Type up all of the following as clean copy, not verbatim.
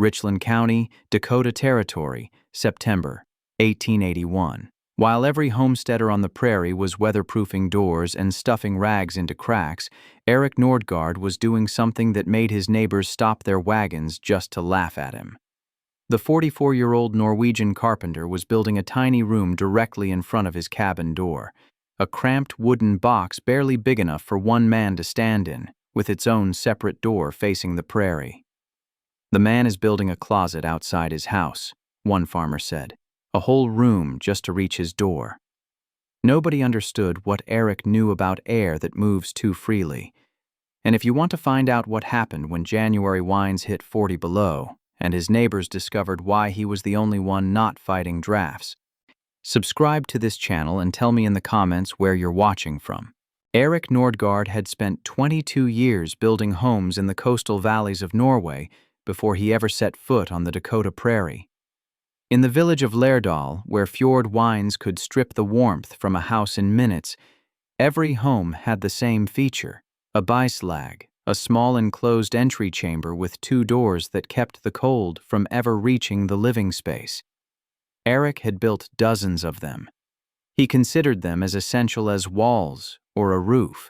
Richland County, Dakota Territory, September 1881. While every homesteader on the prairie was weatherproofing doors and stuffing rags into cracks, Eric Nordgaard was doing something that made his neighbors stop their wagons just to laugh at him. The 44-year-old Norwegian carpenter was building a tiny room directly in front of his cabin door, a cramped wooden box barely big enough for one man to stand in, with its own separate door facing the prairie. "The man is building a closet outside his house," one farmer said, "a whole room just to reach his door." Nobody understood what Eric knew about air that moves too freely. And if you want to find out what happened when January winds hit 40 below, and his neighbors discovered why he was the only one not fighting drafts, subscribe to this channel and tell me in the comments where you're watching from. Eric Nordgaard had spent 22 years building homes in the coastal valleys of Norway before he ever set foot on the Dakota prairie. In the village of Lærdal, where fjord winds could strip the warmth from a house in minutes, every home had the same feature: a bislag, a small enclosed entry chamber with two doors that kept the cold from ever reaching the living space. Eric had built dozens of them. He considered them as essential as walls or a roof.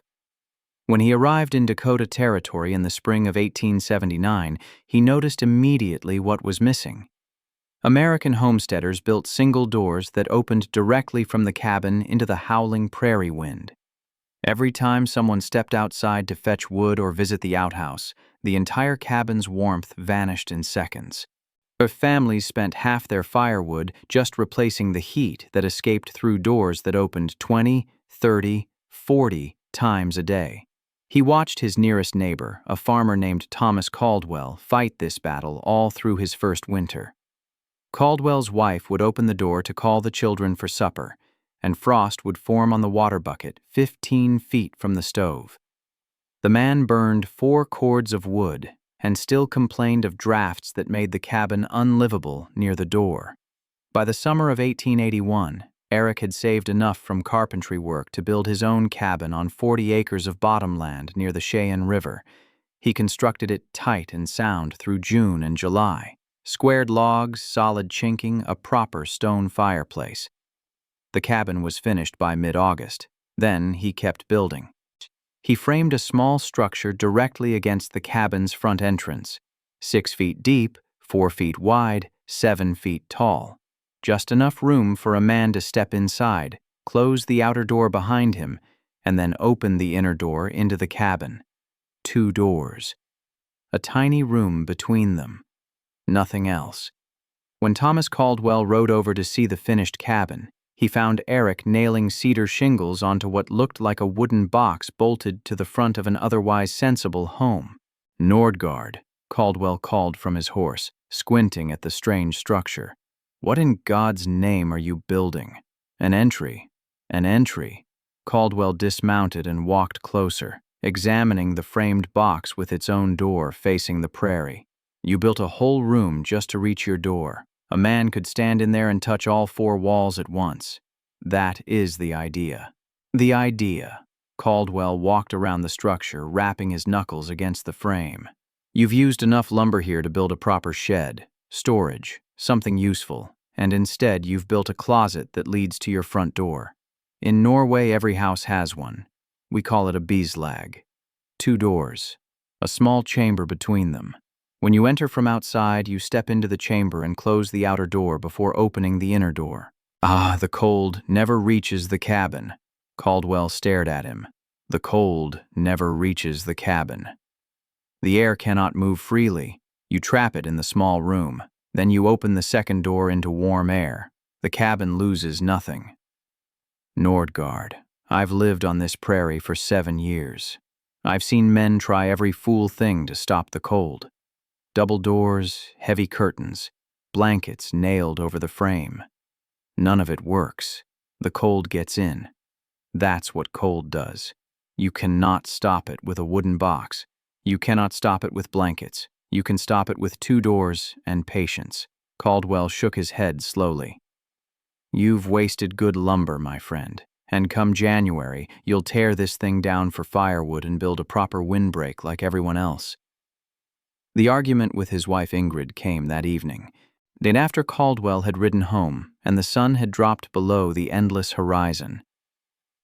When he arrived in Dakota Territory in the spring of 1879, he noticed immediately what was missing. American homesteaders built single doors that opened directly from the cabin into the howling prairie wind. Every time someone stepped outside to fetch wood or visit the outhouse, the entire cabin's warmth vanished in seconds. Their families spent half their firewood just replacing the heat that escaped through doors that opened 20, 30, 40 times a day. He watched his nearest neighbor, a farmer named Thomas Caldwell, fight this battle all through his first winter. Caldwell's wife would open the door to call the children for supper, and frost would form on the water bucket 15 feet from the stove. The man burned 4 cords of wood and still complained of drafts that made the cabin unlivable near the door. By the summer of 1881, Eric had saved enough from carpentry work to build his own cabin on 40 acres of bottomland near the Cheyenne River. He constructed it tight and sound through June and July. Squared logs, solid chinking, a proper stone fireplace. The cabin was finished by mid-August. Then he kept building. He framed a small structure directly against the cabin's front entrance, 6 feet deep, 4 feet wide, 7 feet tall. Just enough room for a man to step inside, close the outer door behind him, and then open the inner door into the cabin. 2 doors. A tiny room between them. Nothing else. When Thomas Caldwell rode over to see the finished cabin, he found Eric nailing cedar shingles onto what looked like a wooden box bolted to the front of an otherwise sensible home. "Nordgaard," Caldwell called from his horse, squinting at the strange structure. "What in God's name are you building?" "An entry. An entry." Caldwell dismounted and walked closer, examining the framed box with its own door facing the prairie. "You built a whole room just to reach your door. A man could stand in there and touch all 4 walls at once. That is the idea." "The idea." Caldwell walked around the structure, rapping his knuckles against the frame. "You've used enough lumber here to build a proper shed, storage, something useful, and instead you've built a closet that leads to your front door. In Norway, every house has one. We call it a bislag. 2 doors, a small chamber between them. When you enter from outside, you step into the chamber and close the outer door before opening the inner door." "Ah, the cold never reaches the cabin." Caldwell stared at him. "The cold never reaches the cabin. The air cannot move freely. You trap it in the small room. Then you open the second door into warm air. The cabin loses nothing." "Nordgaard, I've lived on this prairie for 7 years. I've seen men try every fool thing to stop the cold. Double doors, heavy curtains, blankets nailed over the frame. None of it works. The cold gets in. That's what cold does. You cannot stop it with a wooden box. You cannot stop it with blankets. You can stop it with 2 doors and patience." Caldwell shook his head slowly. "You've wasted good lumber, my friend, and come January, you'll tear this thing down for firewood and build a proper windbreak like everyone else. The argument with his wife Ingrid came that evening. Then after Caldwell had ridden home and the sun had dropped below the endless horizon.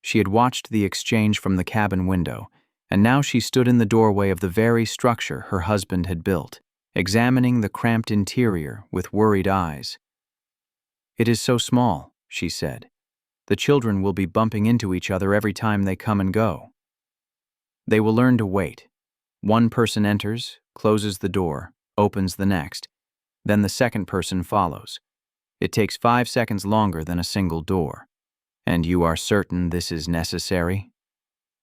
She had watched the exchange from the cabin window, and now she stood in the doorway of the very structure her husband had built, examining the cramped interior with worried eyes. "It is so small," she said. "The children will be bumping into each other every time they come and go." They will learn to wait. One person enters, closes the door, opens the next. Then the second person follows. It takes 5 seconds longer than a single door. And you are certain this is necessary?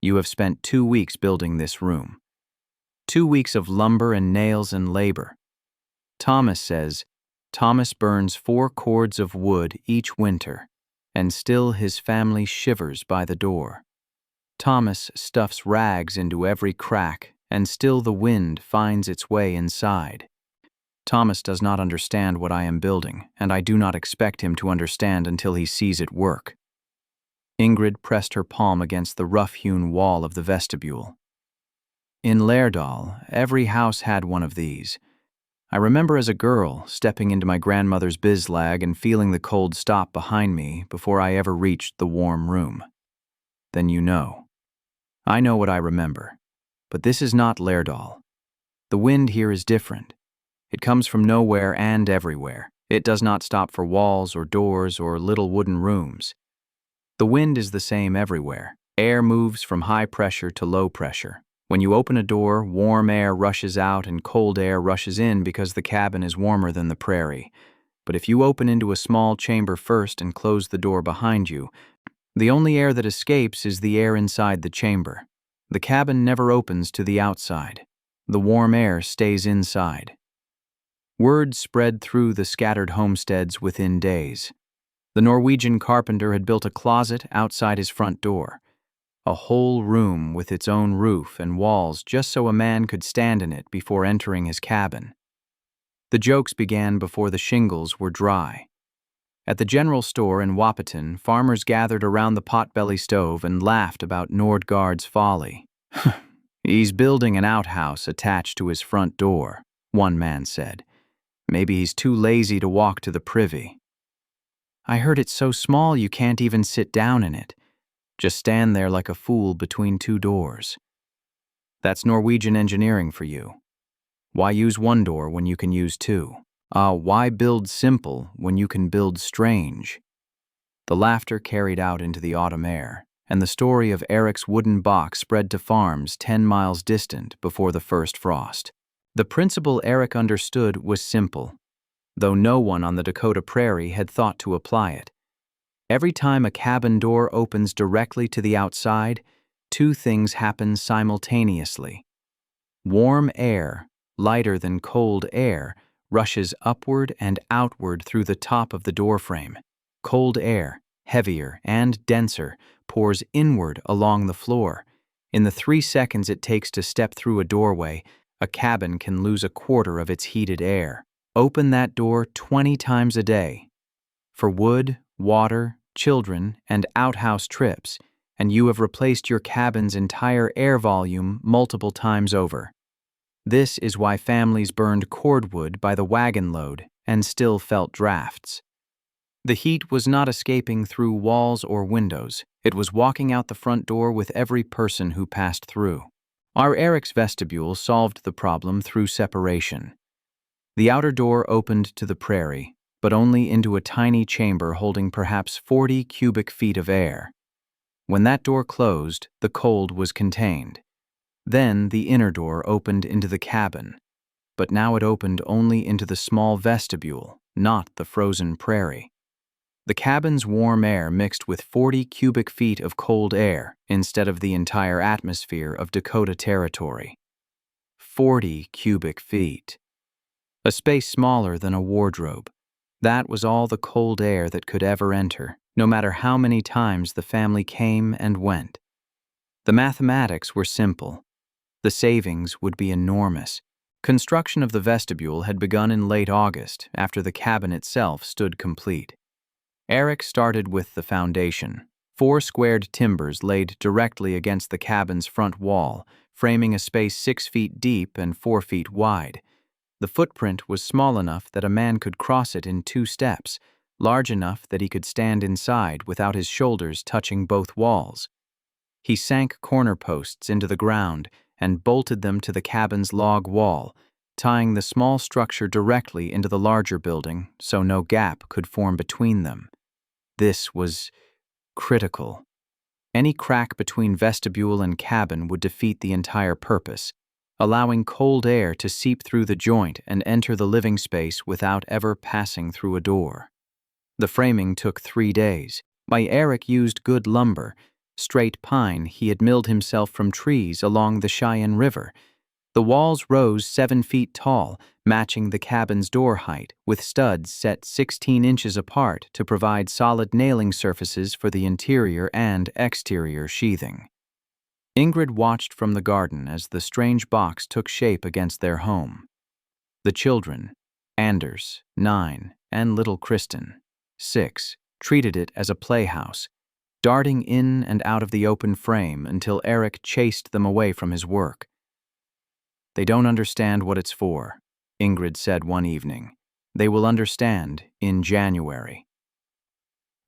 You have spent 2 weeks building this room. 2 weeks of lumber and nails and labor. Thomas says, Thomas burns 4 cords of wood each winter, and still his family shivers by the door. Thomas stuffs rags into every crack, and still the wind finds its way inside. Thomas does not understand what I am building, and I do not expect him to understand until he sees it work. Ingrid pressed her palm against the rough-hewn wall of the vestibule. In Lærdal, every house had one of these. I remember as a girl stepping into my grandmother's bislag and feeling the cold stop behind me before I ever reached the warm room. Then you know. I know what I remember. But this is not Lærdal. The wind here is different. It comes from nowhere and everywhere. It does not stop for walls or doors or little wooden rooms. The wind is the same everywhere. Air moves from high pressure to low pressure. When you open a door, warm air rushes out and cold air rushes in because the cabin is warmer than the prairie. But if you open into a small chamber first and close the door behind you, the only air that escapes is the air inside the chamber. The cabin never opens to the outside. The warm air stays inside. Word spread through the scattered homesteads within days. The Norwegian carpenter had built a closet outside his front door, a whole room with its own roof and walls just so a man could stand in it before entering his cabin. The jokes began before the shingles were dry. At the general store in Wappeton, farmers gathered around the potbelly stove and laughed about Nordgaard's folly. "He's building an outhouse attached to his front door," one man said. "Maybe he's too lazy to walk to the privy." "I heard it's so small you can't even sit down in it. Just stand there like a fool between 2 doors." That's Norwegian engineering for you. Why use 1 door when you can use 2? Why build simple when you can build strange? The laughter carried out into the autumn air, and the story of Eric's wooden box spread to farms 10 miles distant before the first frost. The principle Eric understood was simple, though no one on the Dakota prairie had thought to apply it. Every time a cabin door opens directly to the outside, 2 things happen simultaneously. Warm air, lighter than cold air, rushes upward and outward through the top of the doorframe. Cold air, heavier and denser, pours inward along the floor. In the 3 seconds it takes to step through a doorway, a cabin can lose a quarter of its heated air. Open that door 20 times a day. For wood, water, children, and outhouse trips, and you have replaced your cabin's entire air volume multiple times over. This is why families burned cordwood by the wagon load and still felt drafts. The heat was not escaping through walls or windows. It was walking out the front door with every person who passed through. Our Eric's vestibule solved the problem through separation. The outer door opened to the prairie, but only into a tiny chamber holding perhaps 40 cubic feet of air. When that door closed, the cold was contained. Then the inner door opened into the cabin, but now it opened only into the small vestibule, not the frozen prairie. The cabin's warm air mixed with 40 cubic feet of cold air instead of the entire atmosphere of Dakota territory. 40 cubic feet. A space smaller than a wardrobe. That was all the cold air that could ever enter, no matter how many times the family came and went. The mathematics were simple. The savings would be enormous. Construction of the vestibule had begun in late August, after the cabin itself stood complete. Eric started with the foundation, 4 squared timbers laid directly against the cabin's front wall, framing a space 6 feet deep and 4 feet wide. The footprint was small enough that a man could cross it in 2 steps, large enough that he could stand inside without his shoulders touching both walls. He sank corner posts into the ground and bolted them to the cabin's log wall, tying the small structure directly into the larger building so no gap could form between them. This was critical. Any crack between vestibule and cabin would defeat the entire purpose, allowing cold air to seep through the joint and enter the living space without ever passing through a door. The framing took 3 days. Eric used good lumber, straight pine he had milled himself from trees along the Cheyenne River. The walls rose 7 feet tall, matching the cabin's door height, with studs set 16 inches apart to provide solid nailing surfaces for the interior and exterior sheathing. Ingrid watched from the garden as the strange box took shape against their home. The children, Anders, 9, and little Kristen, 6, treated it as a playhouse, darting in and out of the open frame until Eric chased them away from his work. "They don't understand what it's for," Ingrid said one evening. "They will understand in January."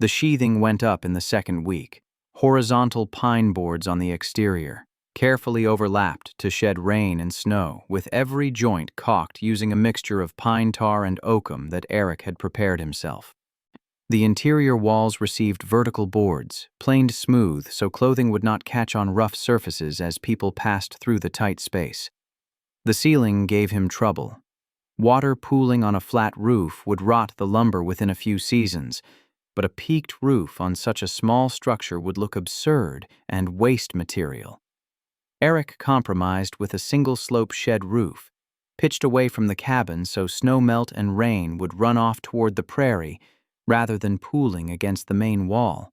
The sheathing went up in the 2nd week. Horizontal pine boards on the exterior, carefully overlapped to shed rain and snow, with every joint caulked using a mixture of pine tar and oakum that Eric had prepared himself. The interior walls received vertical boards, planed smooth so clothing would not catch on rough surfaces as people passed through the tight space. The ceiling gave him trouble. Water pooling on a flat roof would rot the lumber within a few seasons, but a peaked roof on such a small structure would look absurd and waste material. Eric compromised with a single-slope shed roof, pitched away from the cabin so snow melt and rain would run off toward the prairie rather than pooling against the main wall.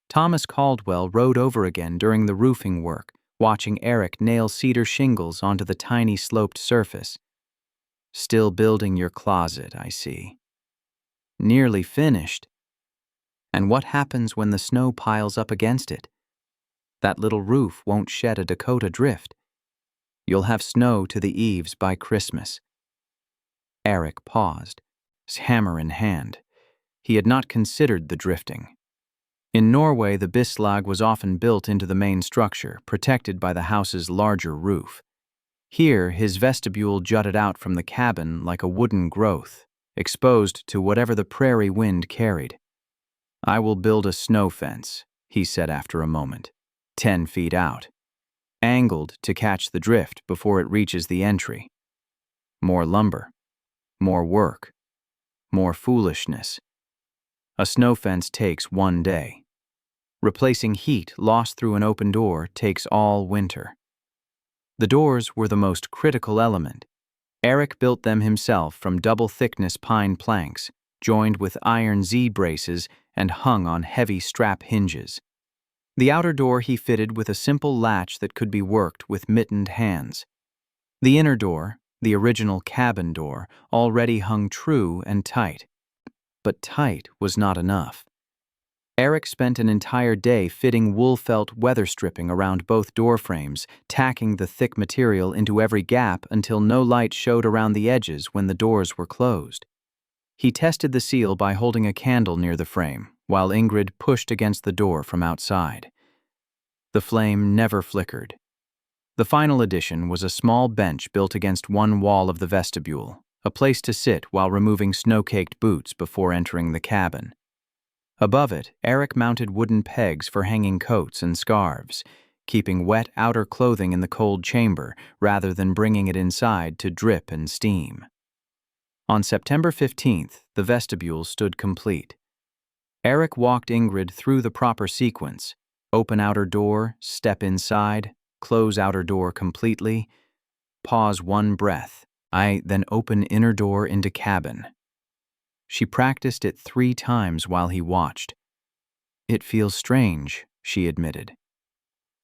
Thomas Caldwell rode over again during the roofing work, watching Eric nail cedar shingles onto the tiny sloped surface. "Still building your closet, I see." "Nearly finished." "And what happens when the snow piles up against it?" "That little roof won't shed a Dakota drift." "You'll have snow to the eaves by Christmas." Eric paused, his hammer in hand. He had not considered the drifting. In Norway, the bislag was often built into the main structure, protected by the house's larger roof. Here, his vestibule jutted out from the cabin like a wooden growth, exposed to whatever the prairie wind carried. "I will build a snow fence," he said after a moment, 10 feet out, angled to catch the drift before it reaches the entry. More lumber, more work, more foolishness. A snow fence takes 1 day. Replacing heat lost through an open door takes all winter. The doors were the most critical element. Eric built them himself from double-thickness pine planks, joined with iron Z-braces and hung on heavy strap hinges. The outer door he fitted with a simple latch that could be worked with mittened hands. The inner door, the original cabin door, already hung true and tight. But tight was not enough. Eric spent an entire day fitting wool-felt weather stripping around both door frames, tacking the thick material into every gap until no light showed around the edges when the doors were closed. He tested the seal by holding a candle near the frame, while Ingrid pushed against the door from outside. The flame never flickered. The final addition was a small bench built against one wall of the vestibule, a place to sit while removing snow-caked boots before entering the cabin. Above it, Eric mounted wooden pegs for hanging coats and scarves, keeping wet outer clothing in the cold chamber rather than bringing it inside to drip and steam. On September 15th, the vestibule stood complete. Eric walked Ingrid through the proper sequence: open outer door, step inside, close outer door completely, pause 1 breath, then open inner door into cabin. She practiced it 3 times while he watched. "It feels strange," she admitted.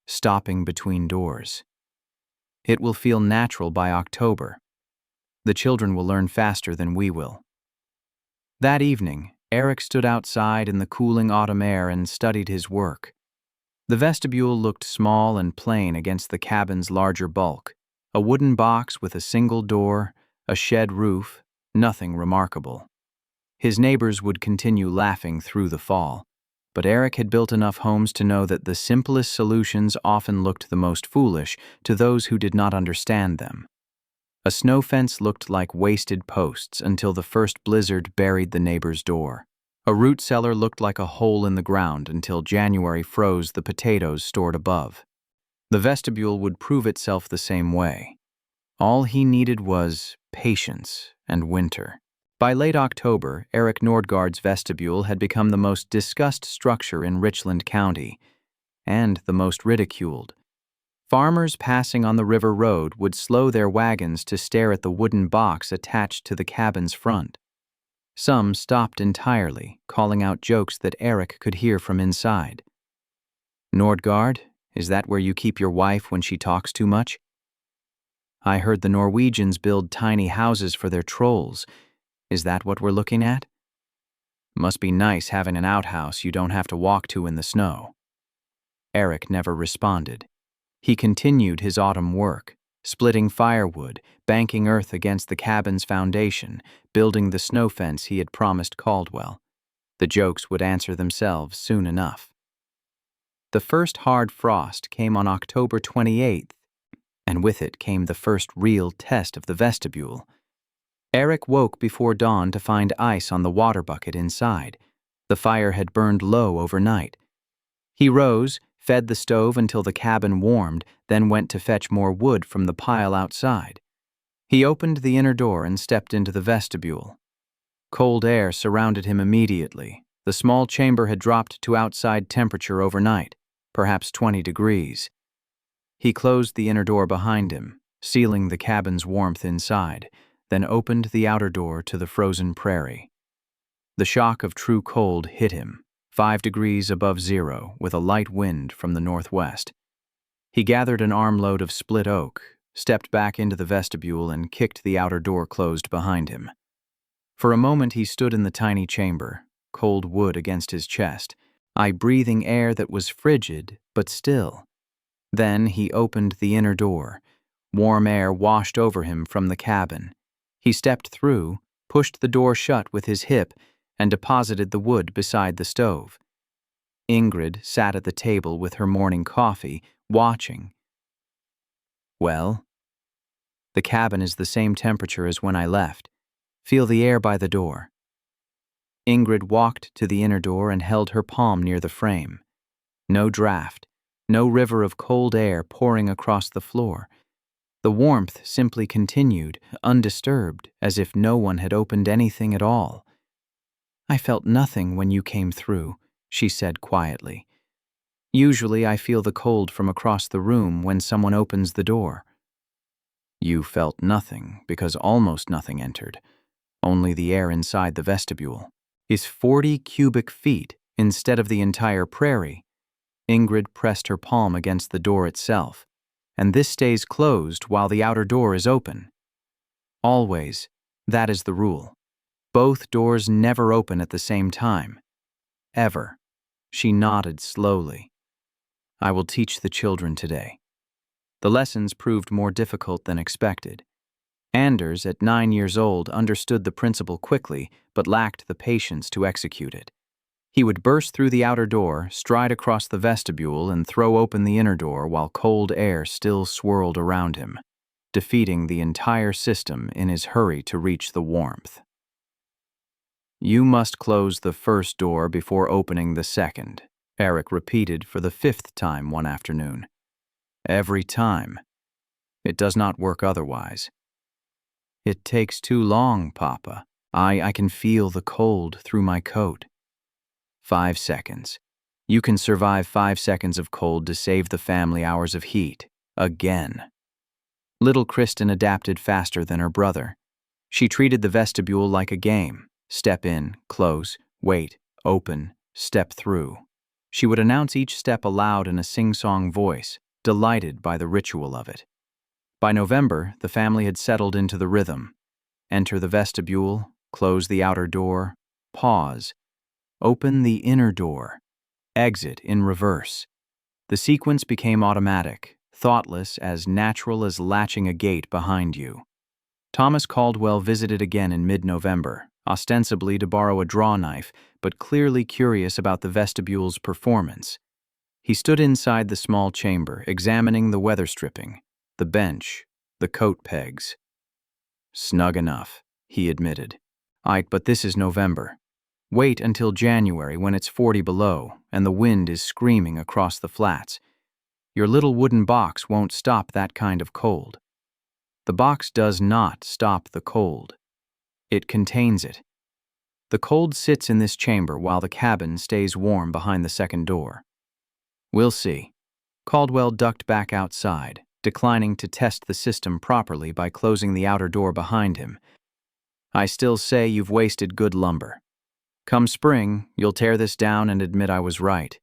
"Stopping between doors. It will feel natural by October. The children will learn faster than we will." That evening, Eric stood outside in the cooling autumn air and studied his work. The vestibule looked small and plain against the cabin's larger bulk: a wooden box with a single door, a shed roof, nothing remarkable. His neighbors would continue laughing through the fall, but Eric had built enough homes to know that the simplest solutions often looked the most foolish to those who did not understand them. A snow fence looked like wasted posts until the first blizzard buried the neighbor's door. A root cellar looked like a hole in the ground until January froze the potatoes stored above. The vestibule would prove itself the same way. All he needed was patience and winter. By late October, Eric Nordgaard's vestibule had become the most discussed structure in Richland County, and the most ridiculed. Farmers passing on the river road would slow their wagons to stare at the wooden box attached to the cabin's front. Some stopped entirely, calling out jokes that Eric could hear from inside. "Nordgaard, is that where you keep your wife when she talks too much? I heard the Norwegians build tiny houses for their trolls. Is that what we're looking at? Must be nice having an outhouse you don't have to walk to in the snow." Eric never responded. He continued his autumn work, splitting firewood, banking earth against the cabin's foundation, building the snow fence he had promised Caldwell. The jokes would answer themselves soon enough. The first hard frost came on October 28th, and with it came the first real test of the vestibule. Eric woke before dawn to find ice on the water bucket inside. The fire had burned low overnight. He rose, fed the stove until the cabin warmed, then went to fetch more wood from the pile outside. He opened the inner door and stepped into the vestibule. Cold air surrounded him immediately. The small chamber had dropped to outside temperature overnight, perhaps 20 degrees. He closed the inner door behind him, sealing the cabin's warmth inside, then opened the outer door to the frozen prairie. The shock of true cold hit him, 5 degrees above zero, with a light wind from the northwest. He gathered an armload of split oak, stepped back into the vestibule, and kicked the outer door closed behind him. For a moment he stood in the tiny chamber, cold wood against his chest, breathing air that was frigid but still. Then he opened the inner door. Warm air washed over him from the cabin. He stepped through, pushed the door shut with his hip, and deposited the wood beside the stove. Ingrid sat at the table with her morning coffee, watching. "Well?" "The cabin is the same temperature as when I left. Feel the air by the door." Ingrid walked to the inner door and held her palm near the frame. No draft, no river of cold air pouring across the floor. The warmth simply continued, undisturbed, as if no one had opened anything at all. "I felt nothing when you came through," she said quietly. "Usually I feel the cold from across the room when someone opens the door." "You felt nothing because almost nothing entered. Only the air inside the vestibule is 40 cubic feet instead of the entire prairie." Ingrid pressed her palm against the door itself. "And this stays closed while the outer door is open. Always, that is the rule. Both doors never open at the same time. Ever." She nodded slowly. "I will teach the children today." The lessons proved more difficult than expected. Anders, at 9 years old, understood the principle quickly, but lacked the patience to execute it. He would burst through the outer door, stride across the vestibule, and throw open the inner door while cold air still swirled around him, defeating the entire system in his hurry to reach the warmth. "You must close the first door before opening the second," Eric repeated for the 5th time one afternoon. "Every time. It does not work otherwise." "It takes too long, Papa. I can feel the cold through my coat." 5 seconds. You can survive 5 seconds of cold to save the family hours of heat. Again. Little Kristen adapted faster than her brother. She treated the vestibule like a game. Step in, close, wait, open, step through. She would announce each step aloud in a sing-song voice, delighted by the ritual of it. By November, the family had settled into the rhythm. Enter the vestibule, close the outer door, pause, open the inner door, exit in reverse. The sequence became automatic, thoughtless, as natural as latching a gate behind you. Thomas Caldwell visited again in mid-November, ostensibly to borrow a draw knife, but clearly curious about the vestibule's performance. He stood inside the small chamber, examining the weather stripping, the bench, the coat pegs. "Snug enough," he admitted. But this is November. Wait until January when it's 40 below and the wind is screaming across the flats. Your little wooden box won't stop that kind of cold." The box does not stop the cold. It contains it. The cold sits in this chamber while the cabin stays warm behind the second door. "We'll see." Caldwell ducked back outside, declining to test the system properly by closing the outer door behind him. "I still say you've wasted good lumber. Come spring, you'll tear this down and admit I was right."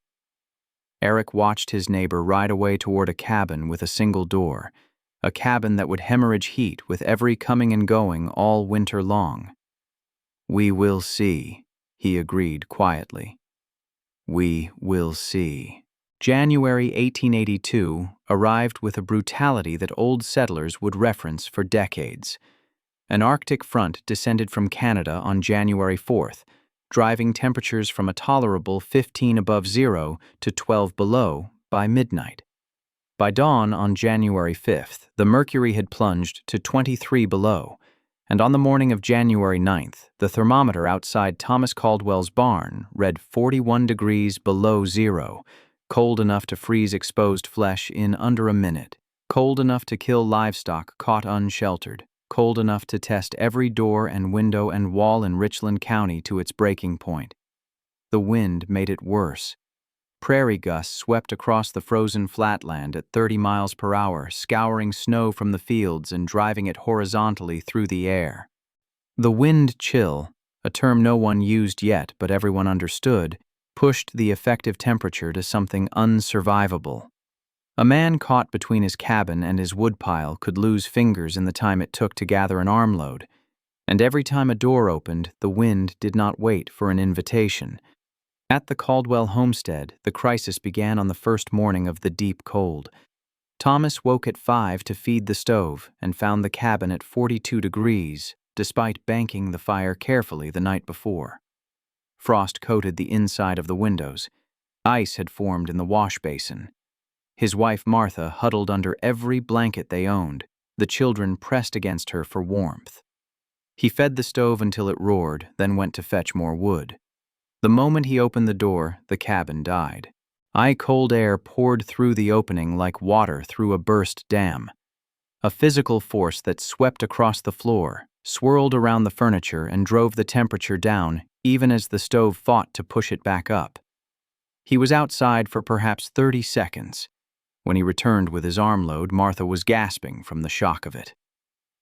Eric watched his neighbor ride away toward a cabin with a single door, a cabin that would hemorrhage heat with every coming and going all winter long. "We will see," he agreed quietly. "We will see." January 1882 arrived with a brutality that old settlers would reference for decades. An Arctic front descended from Canada on January 4th, driving temperatures from a tolerable 15 above zero to 12 below by midnight. By dawn on January 5th, the mercury had plunged to 23 below, and on the morning of January 9th, the thermometer outside Thomas Caldwell's barn read 41 degrees below zero, cold enough to freeze exposed flesh in under a minute, cold enough to kill livestock caught unsheltered, cold enough to test every door and window and wall in Richland County to its breaking point. The wind made it worse. Prairie gusts swept across the frozen flatland at 30 miles per hour, scouring snow from the fields and driving it horizontally through the air. The wind chill, a term no one used yet but everyone understood, pushed the effective temperature to something unsurvivable. A man caught between his cabin and his woodpile could lose fingers in the time it took to gather an armload, and every time a door opened, the wind did not wait for an invitation. At the Caldwell homestead, the crisis began on the first morning of the deep cold. Thomas woke at 5 to feed the stove and found the cabin at 42 degrees, despite banking the fire carefully the night before. Frost coated the inside of the windows. Ice had formed in the wash basin. His wife Martha huddled under every blanket they owned, the children pressed against her for warmth. He fed the stove until it roared, then went to fetch more wood. The moment he opened the door, the cabin died. Cold air poured through the opening like water through a burst dam. A physical force that swept across the floor, swirled around the furniture, and drove the temperature down, even as the stove fought to push it back up. He was outside for perhaps 30 seconds. When he returned with his armload, Martha was gasping from the shock of it.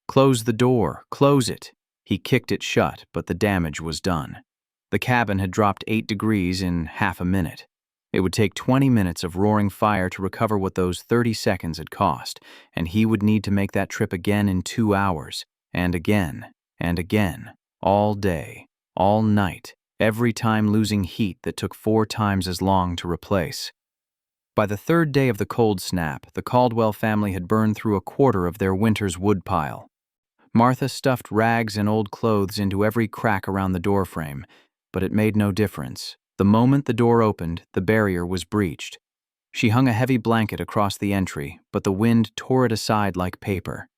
"Close the door, close it." He kicked it shut, but the damage was done. The cabin had dropped 8 degrees in half a minute. It would take 20 minutes of roaring fire to recover what those 30 seconds had cost, and he would need to make that trip again in 2 hours, and again, all day, all night, every time losing heat that took 4 times as long to replace. By the third day of the cold snap, the Caldwell family had burned through a quarter of their winter's woodpile. Martha stuffed rags and old clothes into every crack around the doorframe, but it made no difference. The moment the door opened, the barrier was breached. She hung a heavy blanket across the entry, but the wind tore it aside like paper.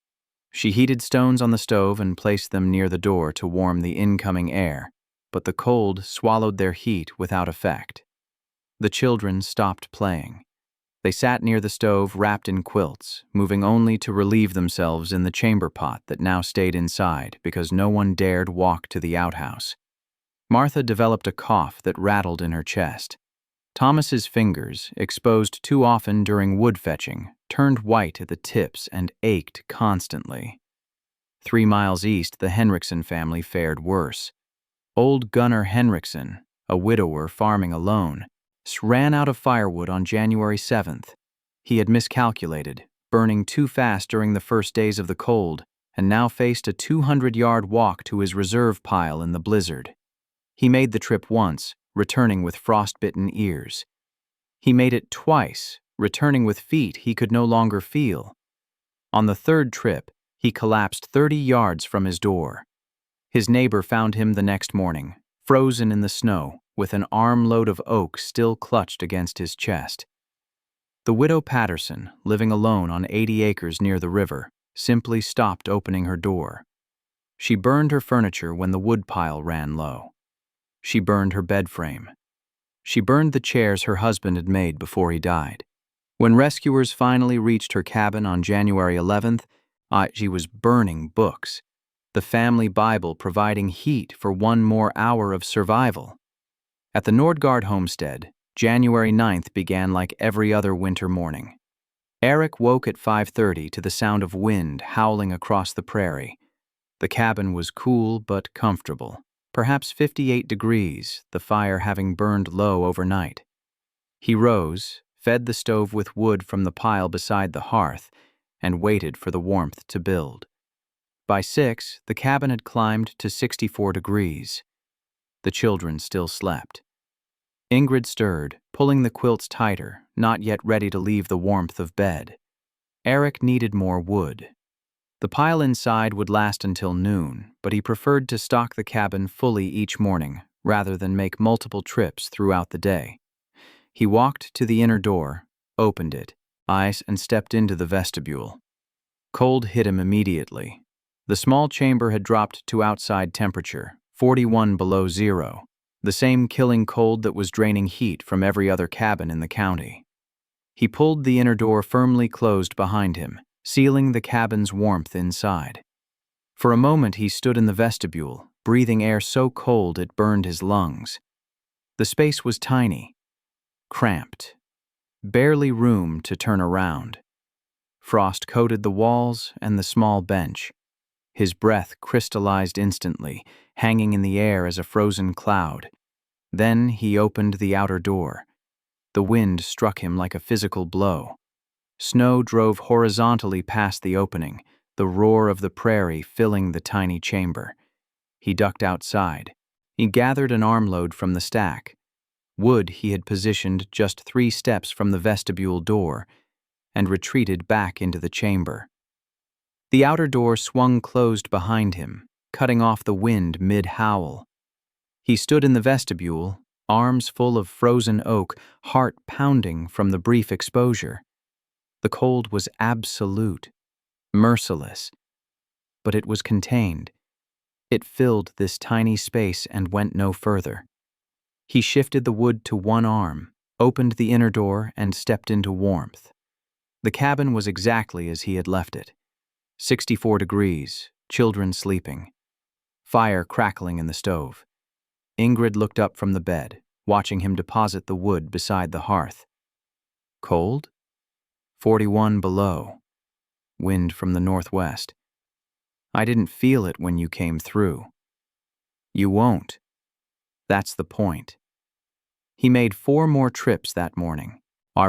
She heated stones on the stove and placed them near the door to warm the incoming air, but the cold swallowed their heat without effect. The children stopped playing. They sat near the stove wrapped in quilts, moving only to relieve themselves in the chamber pot that now stayed inside because no one dared walk to the outhouse. Martha developed a cough that rattled in her chest. Thomas's fingers, exposed too often during wood fetching, turned white at the tips and ached constantly. 3 miles east, the Henriksen family fared worse. Old Gunnar Henriksen, a widower farming alone, ran out of firewood on January 7th. He had miscalculated, burning too fast during the first days of the cold, and now faced a 200-yard walk to his reserve pile in the blizzard. He made the trip once, returning with frostbitten ears. He made it twice, returning with feet he could no longer feel. On the third trip, He collapsed 30 yards from his door. His neighbor found him the next morning, frozen in the snow, with an armload of oak still clutched against his chest. The widow Patterson, living alone on 80 acres near the river, simply stopped opening her door. She burned her furniture when the woodpile ran low. She burned her bed frame. She burned the chairs her husband had made before he died. When rescuers finally reached her cabin on January 11th, she was burning books, the family Bible providing heat for one more hour of survival. At the Nordgaard homestead, January 9th began like every other winter morning. Eric woke at 5:30 to the sound of wind howling across the prairie. The cabin was cool but comfortable, perhaps 58 degrees, the fire having burned low overnight. He rose, fed the stove with wood from the pile beside the hearth, and waited for the warmth to build. By 6, the cabin had climbed to 64 degrees. The children still slept. Ingrid stirred, pulling the quilts tighter, not yet ready to leave the warmth of bed. Eric needed more wood. The pile inside would last until noon, but he preferred to stock the cabin fully each morning, rather than make multiple trips throughout the day. He walked to the inner door, opened it, and stepped into the vestibule. Cold hit him immediately. The small chamber had dropped to outside temperature, 41 below zero, the same killing cold that was draining heat from every other cabin in the county. He pulled the inner door firmly closed behind him, sealing the cabin's warmth inside. For a moment he stood in the vestibule, breathing air so cold it burned his lungs. The space was tiny, cramped, barely room to turn around. Frost coated the walls and the small bench. His breath crystallized instantly, hanging in the air as a frozen cloud. Then he opened the outer door. The wind struck him like a physical blow. Snow drove horizontally past the opening, the roar of the prairie filling the tiny chamber. He ducked outside. He gathered an armload from the stack. Wood he had positioned just 3 steps from the vestibule door, and retreated back into the chamber. The outer door swung closed behind him, cutting off the wind mid-howl. He stood in the vestibule, arms full of frozen oak, heart pounding from the brief exposure. The cold was absolute, merciless, but it was contained. It filled this tiny space and went no further. He shifted the wood to one arm, opened the inner door, and stepped into warmth. The cabin was exactly as he had left it. 64 degrees, children sleeping. Fire crackling in the stove. Ingrid looked up from the bed, watching him deposit the wood beside the hearth. Cold? 41 below. Wind from the northwest. I didn't feel it when you came through. You won't. That's the point. He made 4 more trips that morning.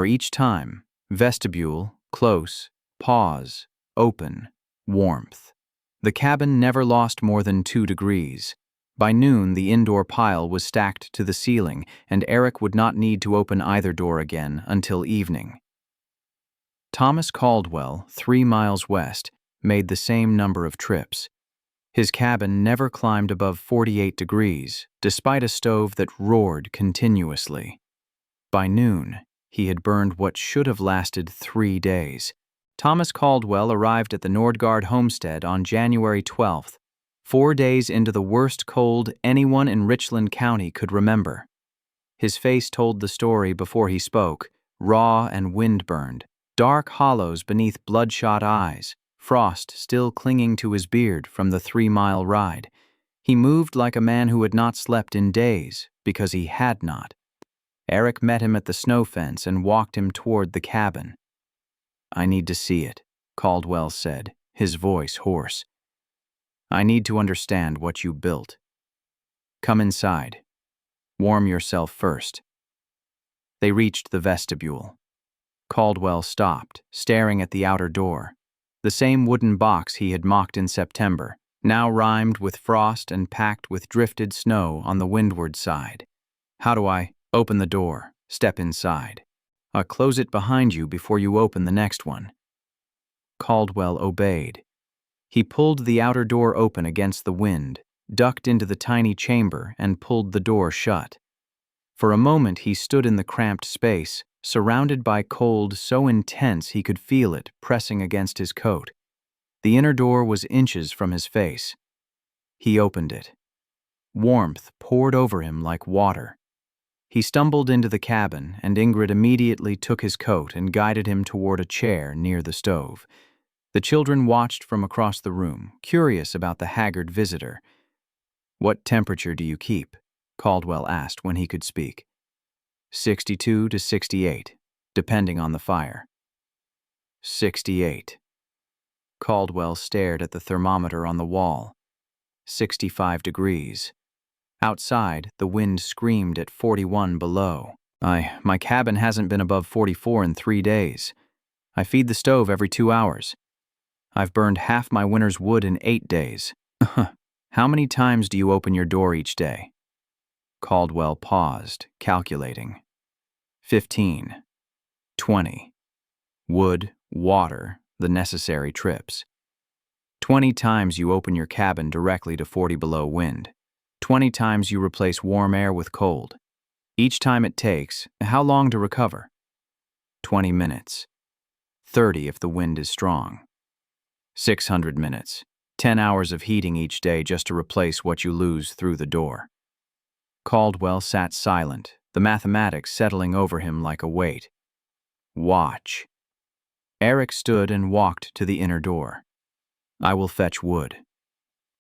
Each time, vestibule, close, pause, open, warmth. The cabin never lost more than 2 degrees. By noon, the indoor pile was stacked to the ceiling, and Eric would not need to open either door again until evening. Thomas Caldwell, 3 miles west, made the same number of trips. His cabin never climbed above 48 degrees, despite a stove that roared continuously. By noon, he had burned what should have lasted 3 days. Thomas Caldwell arrived at the Nordgaard homestead on January 12th, 4 days into the worst cold anyone in Richland County could remember. His face told the story before he spoke, raw and wind-burned, dark hollows beneath bloodshot eyes, frost still clinging to his beard from the 3-mile ride. He moved like a man who had not slept in days, because he had not. Eric met him at the snow fence and walked him toward the cabin. I need to see it, Caldwell said, his voice hoarse. I need to understand what you built. Come inside. Warm yourself first. They reached the vestibule. Caldwell stopped, staring at the outer door. The same wooden box he had mocked in September, now rimed with frost and packed with drifted snow on the windward side. How do I open the door, step inside? Close it behind you before you open the next one. Caldwell obeyed. He pulled the outer door open against the wind, ducked into the tiny chamber, and pulled the door shut. For a moment he stood in the cramped space, surrounded by cold so intense he could feel it pressing against his coat. The inner door was inches from his face. He opened it. Warmth poured over him like water. He stumbled into the cabin, and Ingrid immediately took his coat and guided him toward a chair near the stove. The children watched from across the room, curious about the haggard visitor. "What temperature do you keep?" Caldwell asked when he could speak. 62 to 68, depending on the fire. 68. Caldwell stared at the thermometer on the wall. 65 degrees. Outside, the wind screamed at 41 below. My cabin hasn't been above 44 in 3 days. I feed the stove every 2 hours. I've burned half my winter's wood in 8 days. How many times do you open your door each day? Caldwell paused, calculating. 15. 20. Wood, water, the necessary trips. 20 times you open your cabin directly to 40 below wind. 20 times you replace warm air with cold. Each time it takes, how long to recover? 20 minutes. 30 if the wind is strong. 600 minutes. 10 hours of heating each day just to replace what you lose through the door. Caldwell sat silent, the mathematics settling over him like a weight. Watch. Eric stood and walked to the inner door. I will fetch wood.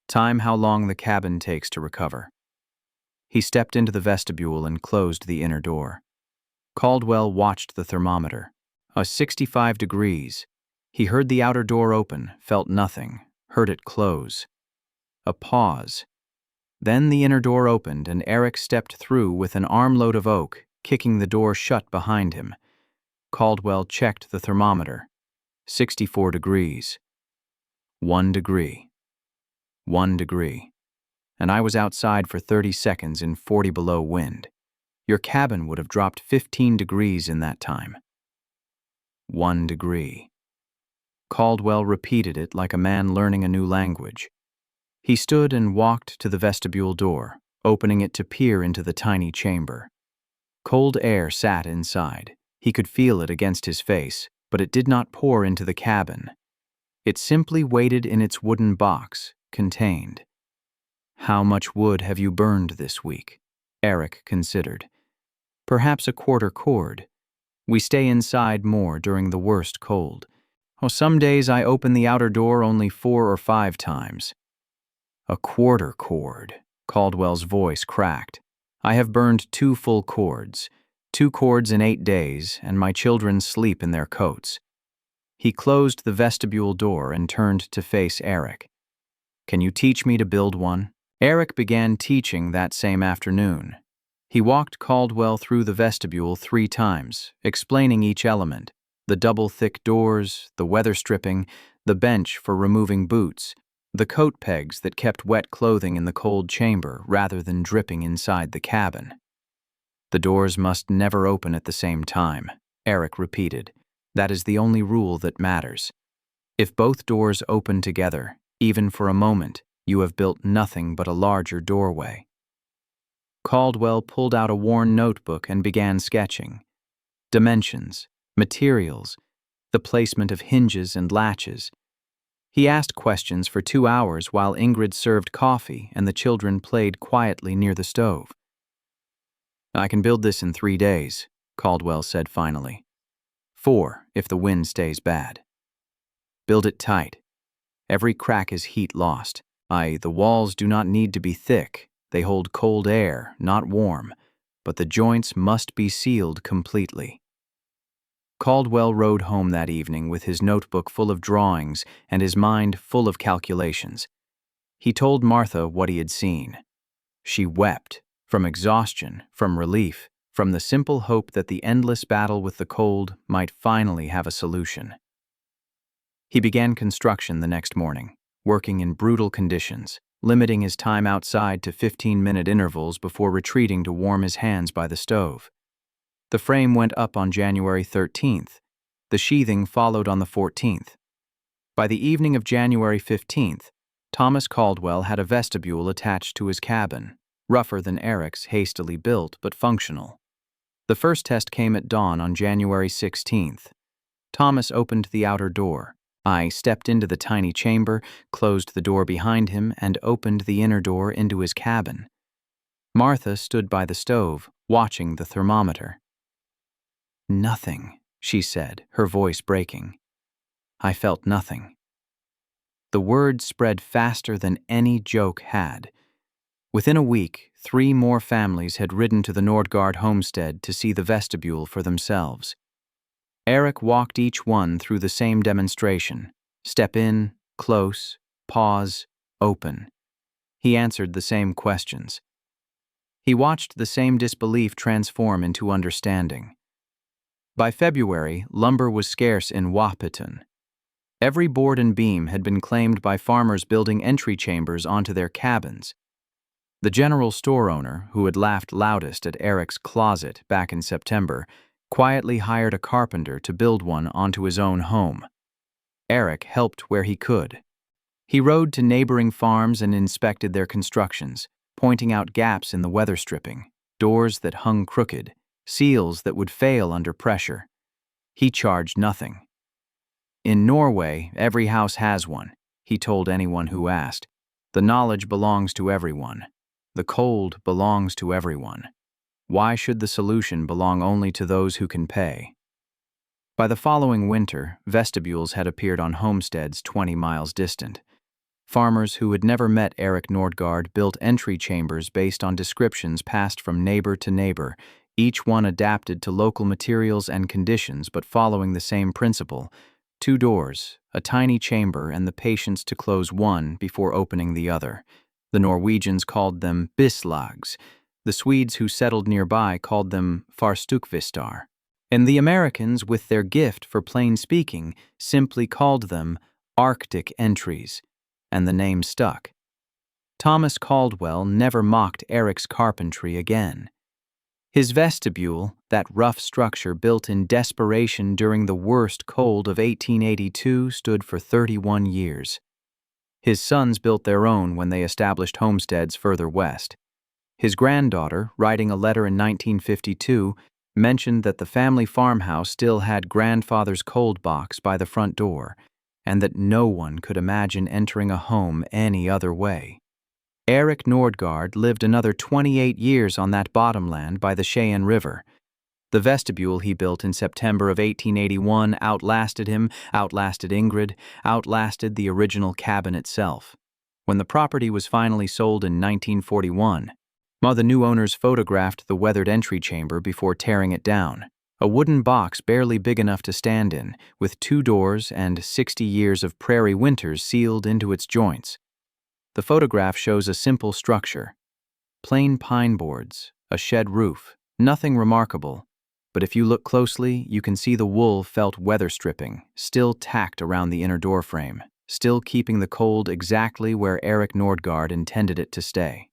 Time how long the cabin takes to recover. He stepped into the vestibule and closed the inner door. Caldwell watched the thermometer. 65 degrees. He heard the outer door open, felt nothing, heard it close. A pause. Then the inner door opened and Eric stepped through with an armload of oak, kicking the door shut behind him. Caldwell checked the thermometer. 64 degrees. 1 degree. 1 degree. And I was outside for 30 seconds in 40 below wind. Your cabin would have dropped 15 degrees in that time. 1 degree. Caldwell repeated it like a man learning a new language. He stood and walked to the vestibule door, opening it to peer into the tiny chamber. Cold air sat inside. He could feel it against his face, but it did not pour into the cabin. It simply waited in its wooden box, contained. How much wood have you burned this week? Eric considered. Perhaps a quarter cord. We stay inside more during the worst cold. Some days I open the outer door only 4 or 5 times. A quarter cord. Caldwell's voice cracked. I have burned 2 full cords. 2 cords in 8 days, and my children sleep in their coats. He closed the vestibule door and turned to face Eric. Can you teach me to build one? Eric began teaching that same afternoon. He walked Caldwell through the vestibule 3 times, explaining each element: the double-thick doors, the weather stripping, the bench for removing boots, the coat pegs that kept wet clothing in the cold chamber rather than dripping inside the cabin. The doors must never open at the same time, Eric repeated. That is the only rule that matters. If both doors open together, even for a moment, you have built nothing but a larger doorway. Caldwell pulled out a worn notebook and began sketching. Dimensions, materials, the placement of hinges and latches. He asked questions for 2 hours while Ingrid served coffee and the children played quietly near the stove. I can build this in 3 days, Caldwell said finally. 4 if the wind stays bad. Build it tight. Every crack is heat lost. The walls do not need to be thick. They hold cold air, not warm, but the joints must be sealed completely. Caldwell rode home that evening with his notebook full of drawings and his mind full of calculations. He told Martha what he had seen. She wept, from exhaustion, from relief, from the simple hope that the endless battle with the cold might finally have a solution. He began construction the next morning, working in brutal conditions, limiting his time outside to 15-minute intervals before retreating to warm his hands by the stove. The frame went up on January 13th. The sheathing followed on the 14th. By the evening of January 15th, Thomas Caldwell had a vestibule attached to his cabin, rougher than Eric's, hastily built but functional. The first test came at dawn on January 16th. Thomas opened the outer door. I stepped into the tiny chamber, closed the door behind him, and opened the inner door into his cabin. Martha stood by the stove, watching the thermometer. "Nothing," she said, her voice breaking. I felt nothing. The word spread faster than any joke had. Within a week, 3 more families had ridden to the Nordgaard homestead to see the vestibule for themselves. Eric walked each one through the same demonstration. Step in, close, pause, open. He answered the same questions. He watched the same disbelief transform into understanding. By February, lumber was scarce in Wahpeton. Every board and beam had been claimed by farmers building entry chambers onto their cabins. The general store owner, who had laughed loudest at Eric's closet back in September, quietly hired a carpenter to build one onto his own home. Eric helped where he could. He rode to neighboring farms and inspected their constructions, pointing out gaps in the weather stripping, doors that hung crooked, seals that would fail under pressure. He charged nothing. "In Norway, every house has one," he told anyone who asked. "The knowledge belongs to everyone. The cold belongs to everyone. Why should the solution belong only to those who can pay?" By the following winter, vestibules had appeared on homesteads 20 miles distant. Farmers who had never met Eric Nordgaard built entry chambers based on descriptions passed from neighbor to neighbor, each one adapted to local materials and conditions but following the same principle: 2 doors, a tiny chamber, and the patience to close one before opening the other. The Norwegians called them bislags. The Swedes who settled nearby called them farstukvistar. And the Americans, with their gift for plain speaking, simply called them Arctic entries, and the name stuck. Thomas Caldwell never mocked Eric's carpentry again. His vestibule, that rough structure built in desperation during the worst cold of 1882, stood for 31 years. His sons built their own when they established homesteads further west. His granddaughter, writing a letter in 1952, mentioned that the family farmhouse still had grandfather's cold box by the front door, and that no one could imagine entering a home any other way. Eric Nordgaard lived another 28 years on that bottomland by the Cheyenne River. The vestibule he built in September of 1881 outlasted him, outlasted Ingrid, outlasted the original cabin itself. When the property was finally sold in 1941, the new owners photographed the weathered entry chamber before tearing it down. A wooden box barely big enough to stand in, with 2 doors and 60 years of prairie winters sealed into its joints. The photograph shows a simple structure. Plain pine boards, a shed roof, nothing remarkable. But if you look closely, you can see the wool felt weather stripping, still tacked around the inner door frame, still keeping the cold exactly where Eric Nordgaard intended it to stay.